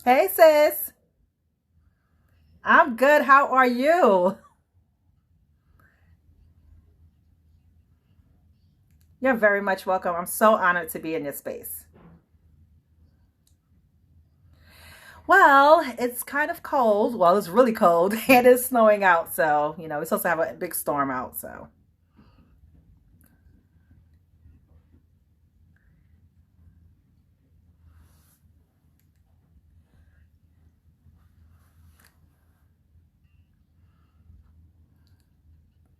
Hey sis, I'm good. How are you? You're very much welcome. I'm so honored to be in your space. Well, it's kind of cold. Well, it's really cold and it's snowing out. So, we're supposed to have a big storm out. So,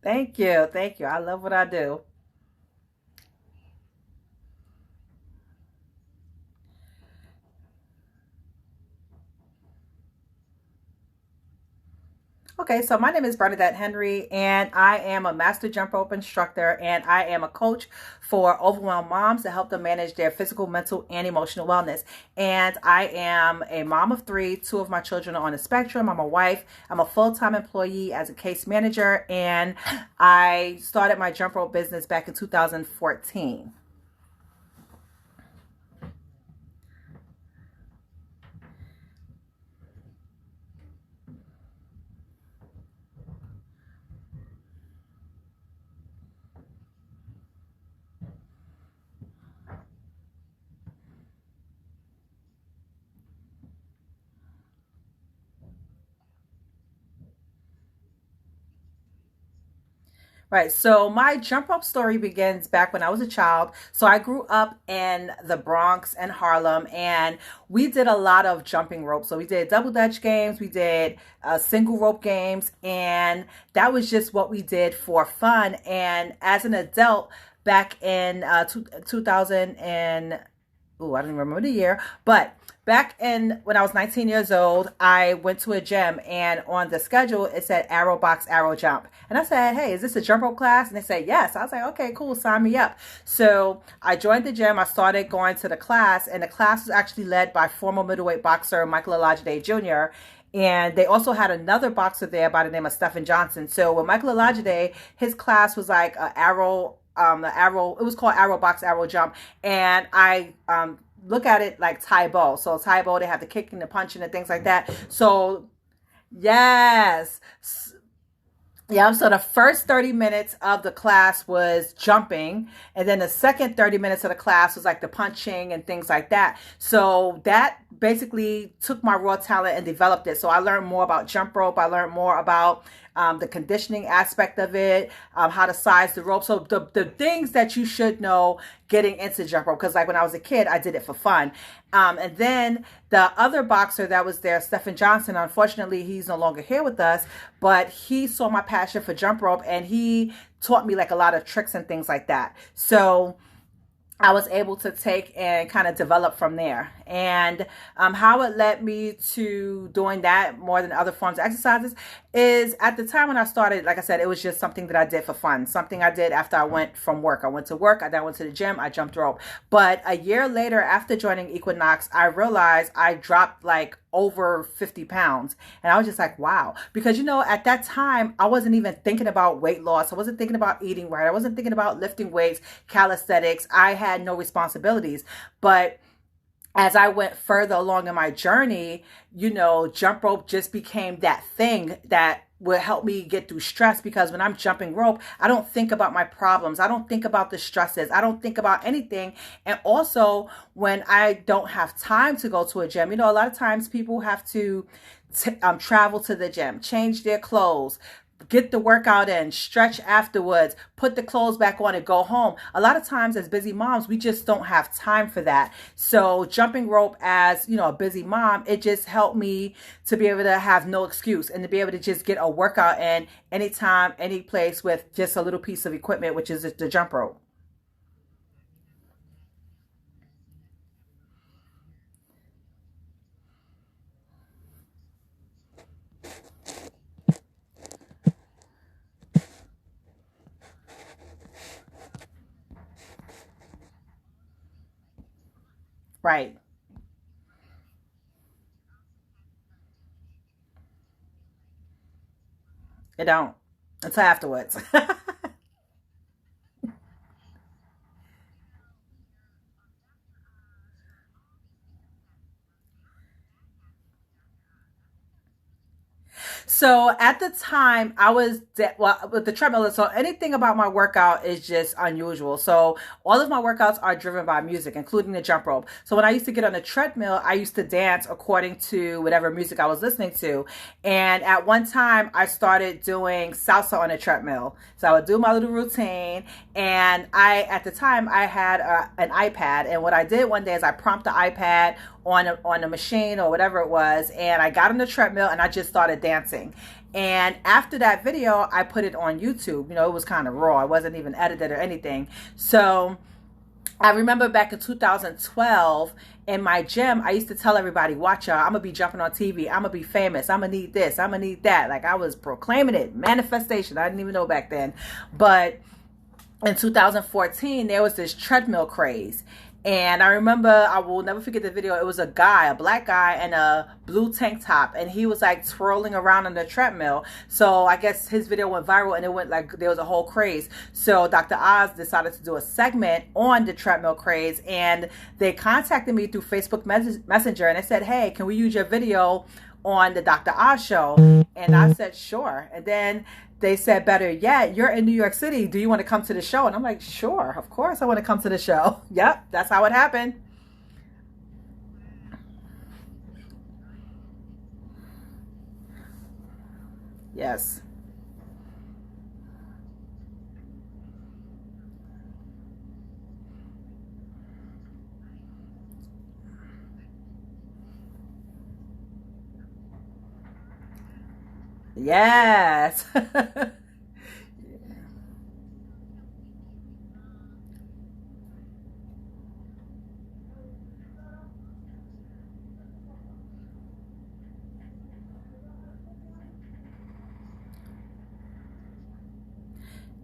thank you. Thank you. I love what I do. Okay, so my name is Bernadette Henry, and I am a master jump rope instructor, and I am a coach for overwhelmed moms to help them manage their physical, mental, and emotional wellness. And I am a mom of three. Two of my children are on the spectrum. I'm a wife. I'm a full time employee as a case manager, and I started my jump rope business back in 2014. Right. So my jump rope story begins back when I was a child. So I grew up in the Bronx and Harlem, and we did a lot of jumping rope. So we did double dutch games, we did single rope games, and that was just what we did for fun. And as an adult, back in 2000 and I don't even remember the year, but back in when I was 19 years old, I went to a gym and on the schedule it said arrow box, arrow jump. And I said, hey, is this a jump rope class? And they said, yes. I was like, okay, cool, sign me up. So I joined the gym. I started going to the class, and the class was actually led by former middleweight boxer Michael Olajide Jr. And they also had another boxer there by the name of Stephen Johnson. So with Michael Olajide, his class was like the arrow, it was called arrow box, arrow jump. And I look at it like Tae Bo. So Tae Bo, they have the kicking, the punching, and things like that. So yes. Yeah, so the first 30 minutes of the class was jumping, and then the second 30 minutes of the class was like the punching and things like that. So that basically took my raw talent and developed it. So I learned more about jump rope. I learned more about the conditioning aspect of it, how to size the rope. So the things that you should know getting into jump rope. Because like when I was a kid, I did it for fun. And then the other boxer that was there, Stephen Johnson, unfortunately, he's no longer here with us, but he saw my passion for jump rope and he taught me like a lot of tricks and things like that. So I was able to take and kind of develop from there. And how it led me to doing that more than other forms of exercises is at the time when I started, like I said, it was just something that I did for fun, something I did after I went from work. I went to work, I then went to the gym, I jumped rope. But a year later, after joining Equinox, I realized I dropped like over 50 pounds. And I was just like, wow. Because, at that time, I wasn't even thinking about weight loss. I wasn't thinking about eating right. I wasn't thinking about lifting weights, calisthenics. I had no responsibilities. But as I went further along in my journey, jump rope just became that thing that will help me get through stress because when I'm jumping rope, I don't think about my problems. I don't think about the stresses. I don't think about anything. And also, when I don't have time to go to a gym, a lot of times people have to travel to the gym, change their clothes, get the workout in, stretch afterwards, put the clothes back on and go home. A lot of times as busy moms, we just don't have time for that. So jumping rope as, a busy mom, it just helped me to be able to have no excuse and to be able to just get a workout in anytime, any place with just a little piece of equipment, which is the jump rope. Right. It don't until afterwards. So at the time, I was well with the treadmill. So anything about my workout is just unusual. So all of my workouts are driven by music, including the jump rope. So when I used to get on the treadmill, I used to dance according to whatever music I was listening to. And at one time, I started doing salsa on the treadmill. So I would do my little routine. And at the time, I had an iPad. And what I did one day is I prompted the iPad on a machine or whatever it was, and I got on the treadmill and I just started dancing. And after that video, I put it on YouTube. You know, it was kind of raw. It wasn't even edited or anything. So I remember back in 2012 in my gym, I used to tell everybody, watch y'all, I'm gonna be jumping on TV. I'm gonna be famous. I'm gonna need this. I'm gonna need that. Like I was proclaiming it, manifestation. I didn't even know back then. But in 2014, there was this treadmill craze. And I remember, I will never forget the video. It was a guy, a black guy in a blue tank top, and he was like twirling around on the treadmill. So I guess his video went viral and it went like, there was a whole craze. So Dr. Oz decided to do a segment on the treadmill craze, and they contacted me through Facebook Messenger, and they said, hey, can we use your video on the Dr. Oz show? And I said, sure. And then they said, better yet, you're in New York City. Do you want to come to the show? And I'm like, sure, of course I want to come to the show. Yep, that's how it happened. Yes. Yes.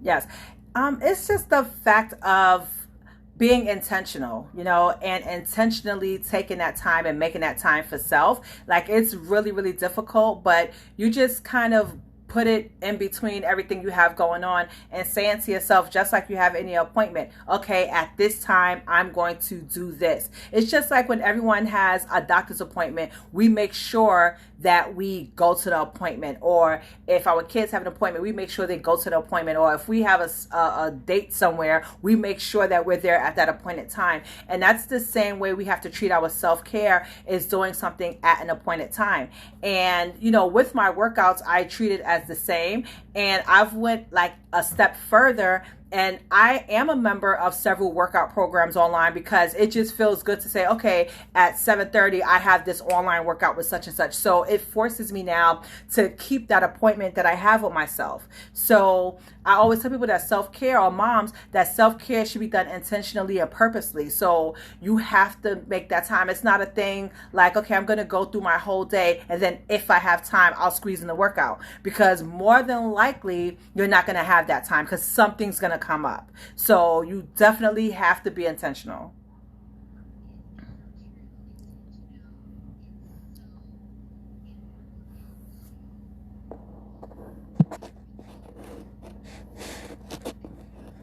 Yes. It's just the fact of being intentional, you know, and intentionally taking that time and making that time for self. Like it's really, really difficult, but you just kind of put it in between everything you have going on and saying to yourself, just like you have any appointment, okay, at this time, I'm going to do this. It's just like when everyone has a doctor's appointment, we make sure that we go to the appointment. Or if our kids have an appointment, we make sure they go to the appointment. Or if we have a date somewhere, we make sure that we're there at that appointed time. And that's the same way we have to treat our self-care, is doing something at an appointed time. And, you know, with my workouts, I treat it as the same. And I've went like a step further, and I am a member of several workout programs online, because it just feels good to say, okay, at 7:30, I have this online workout with such and such. So it forces me now to keep that appointment that I have with myself. So I always tell people that self-care, or moms, that self-care should be done intentionally and purposely. So you have to make that time. It's not a thing like, okay, I'm going to go through my whole day, and then if I have time, I'll squeeze in the workout, because more than likely you're not going to have that time, because something's going to come up. So you definitely have to be intentional.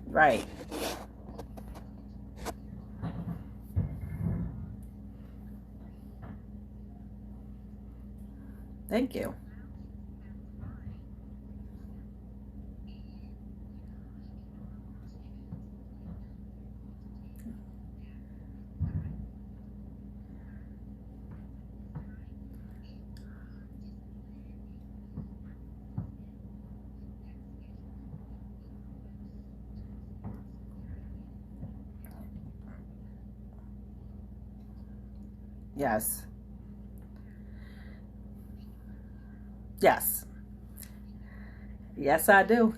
Right. Thank you. Yes. Yes. Yes, I do.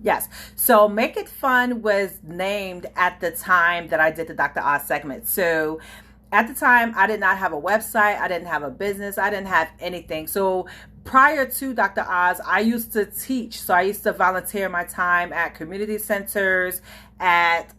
Yes. So Make It Fun was named at the time that I did the Dr. Oz segment. So at the time, I did not have a website. I didn't have a business. I didn't have anything. So prior to Dr. Oz, I used to teach. So I used to volunteer my time at community centers, at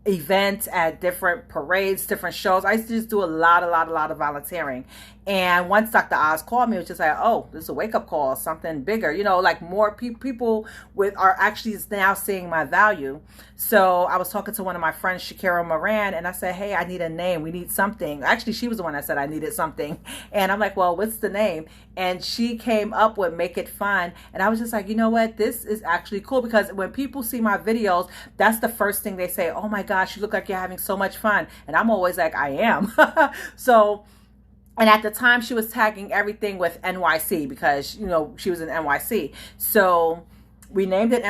events, at different parades, different shows. I used to just do a lot of volunteering. And once Dr. Oz called me, it was just like, oh, this is a wake up call, something bigger, like more people with are actually now seeing my value. So I was talking to one of my friends, Shakira Moran, and I said, hey, I need a name. We need something. Actually, she was the one that said I needed something. And I'm like, well, what's the name? And she came up with Make It Fun. And I was just like, you know what? This is actually cool, because when people see my videos, that's the first thing they say. Oh my gosh, you look like you're having so much fun. And I'm always like, I am. So, and at the time she was tagging everything with NYC, because, she was in NYC. So we named it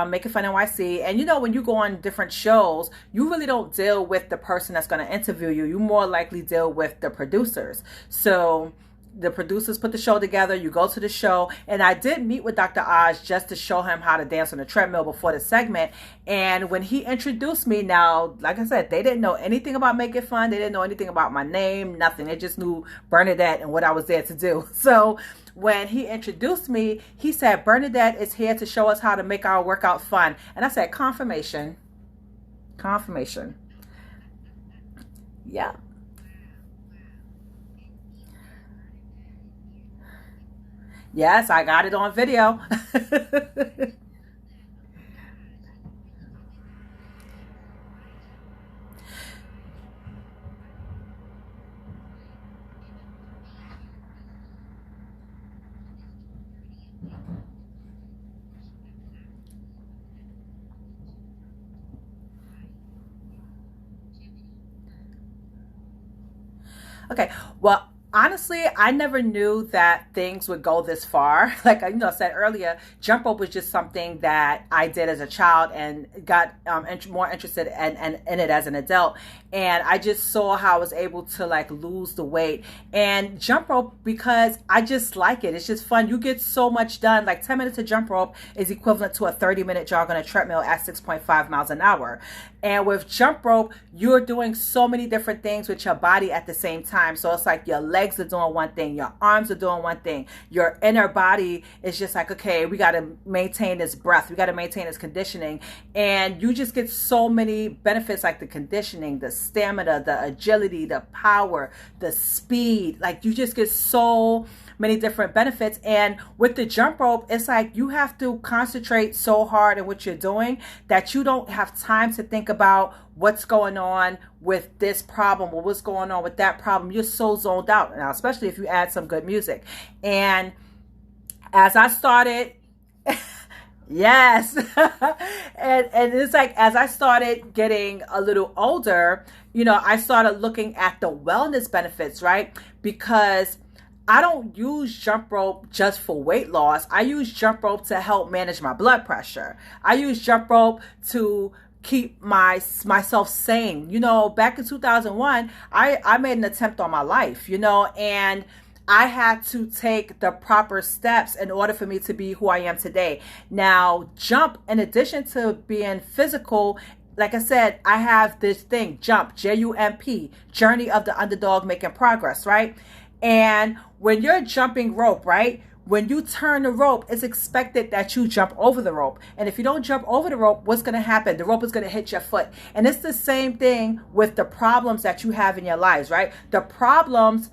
Make It Fun NYC. And when you go on different shows, you really don't deal with the person that's going to interview you. You more likely deal with the producers. So the producers put the show together. You go to the show, and I did meet with Dr. Oz just to show him how to dance on the treadmill before the segment. And when he introduced me, now, like I said, they didn't know anything about Make It Fun. They didn't know anything about my name, nothing. They just knew Bernadette and what I was there to do. So when he introduced me, he said, Bernadette is here to show us how to make our workout fun. And I said, confirmation. Yeah. Yes, I got it on video. Okay. Well, honestly, I never knew that things would go this far. Like, I said earlier, jump rope was just something that I did as a child and got more interested in it as an adult. And I just saw how I was able to like lose the weight and jump rope, because I just like it. It's just fun. You get so much done. Like 10 minutes of jump rope is equivalent to a 30-minute jog on a treadmill at 6.5 miles an hour. And with jump rope, you're doing so many different things with your body at the same time. So it's like your legs are doing one thing, your arms are doing one thing, your inner body is just like, okay, we got to maintain this breath, we got to maintain this conditioning. And you just get so many benefits, like the conditioning, the stamina, the agility, the power, the speed. Like you just get so many different benefits. And with the jump rope, it's like you have to concentrate so hard in what you're doing that you don't have time to think about what's going on with this problem or what's going on with that problem. You're so zoned out now, especially if you add some good music. And as I started, yes, and it's like as I started getting a little older, I started looking at the wellness benefits, right? Because I don't use jump rope just for weight loss. I use jump rope to help manage my blood pressure. I use jump rope to keep myself sane. Back in 2001, I made an attempt on my life, and I had to take the proper steps in order for me to be who I am today. Now, jump, in addition to being physical, like I said, I have this thing, JUMP, J-U-M-P, Journey of the Underdog Making Progress, right? And when you're jumping rope, right? When you turn the rope, it's expected that you jump over the rope. And if you don't jump over the rope, what's going to happen? The rope is going to hit your foot. And it's the same thing with the problems that you have in your lives, right? The problems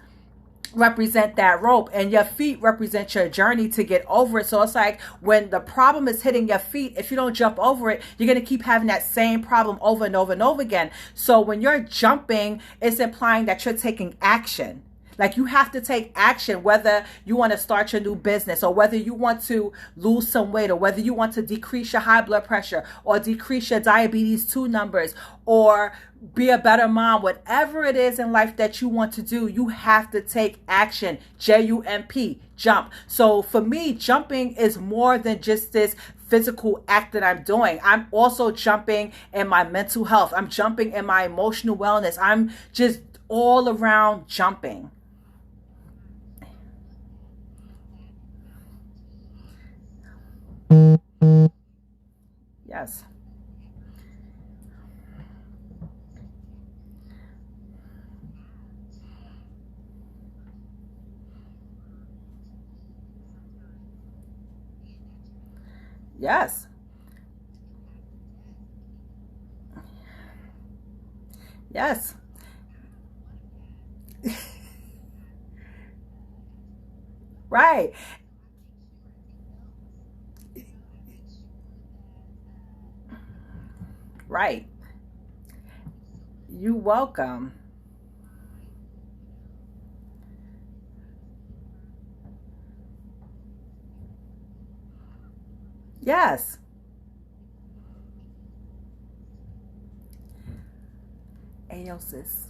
represent that rope, and your feet represent your journey to get over it. So it's like when the problem is hitting your feet, if you don't jump over it, you're going to keep having that same problem over and over and over again. So when you're jumping, it's implying that you're taking action. Like you have to take action, whether you want to start your new business or whether you want to lose some weight or whether you want to decrease your high blood pressure or decrease your diabetes 2 numbers or be a better mom. Whatever it is in life that you want to do, you have to take action. J-U-M-P, jump. So for me, jumping is more than just this physical act that I'm doing. I'm also jumping in my mental health. I'm jumping in my emotional wellness. I'm just all around jumping. Yes. Yes. Yes. Right. Right. You welcome. Yes. Ayo, sis.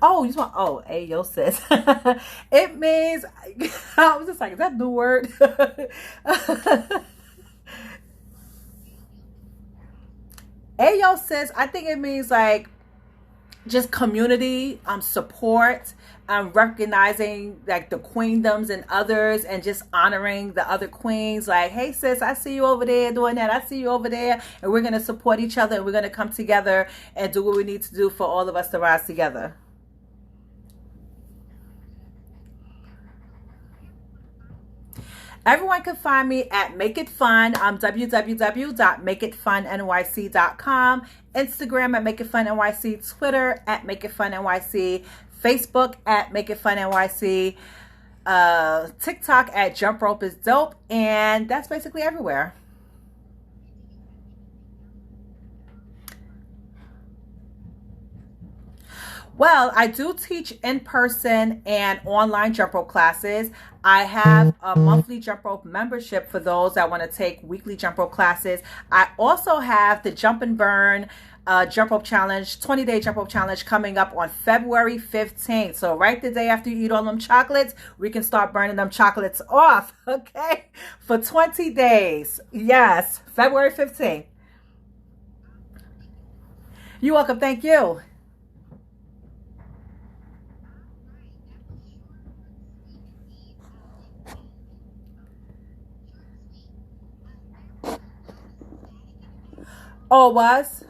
Oh, you just want, oh, ayo, sis. It means, I was just like, is that the word? Ayo, sis, I think it means like just community, support, recognizing like the queendoms and others, and just honoring the other queens. Like, hey sis, I see you over there doing that. I see you over there, and we're gonna support each other, and we're gonna come together and do what we need to do for all of us to rise together. Everyone can find me at Make It Fun. www.makeitfunnyc.com, Instagram at Make It Fun NYC, Twitter at Make It Fun NYC, Facebook at Make It Fun NYC, TikTok at Jump Rope is Dope, and that's basically everywhere. Well, I do teach in person and online jump rope classes. I have a monthly jump rope membership for those that want to take weekly jump rope classes. I also have the Jump and Burn jump rope challenge, 20-day jump rope challenge coming up on February 15th. So right the day after you eat all them chocolates, we can start burning them chocolates off, okay? For 20 days. Yes, February 15th. You're welcome. Thank you. Oh, it was?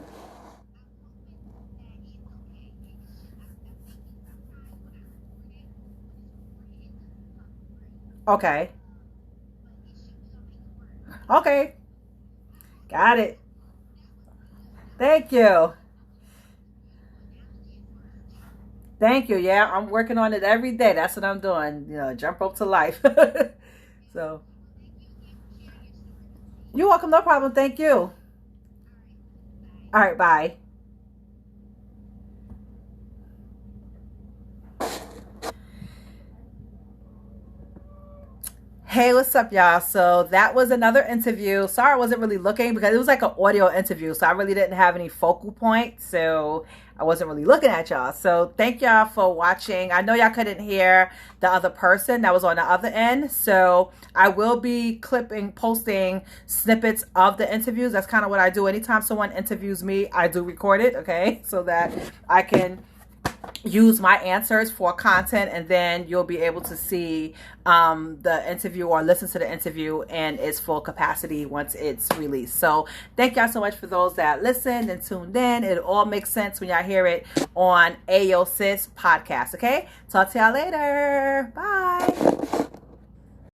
Okay. Okay. Got it. Thank you. Thank you. Yeah, I'm working on it every day. That's what I'm doing. Jump rope to life. So, you're welcome. No problem. Thank you. All right. Bye. Hey, what's up, y'all? So that was another interview. Sorry, I wasn't really looking because it was like an audio interview. So I really didn't have any focal points. So I wasn't really looking at y'all. So thank y'all for watching. I know y'all couldn't hear the other person that was on the other end. So I will be posting snippets of the interviews. That's kind of what I do. Anytime someone interviews me, I do record it, okay? So that I can use my answers for content, and then you'll be able to see the interview or listen to the interview in its full capacity once it's released. So thank y'all so much for those that listened and tuned in. It all makes sense when y'all hear it on Ayo Sis podcast. Okay, talk to y'all later. Bye.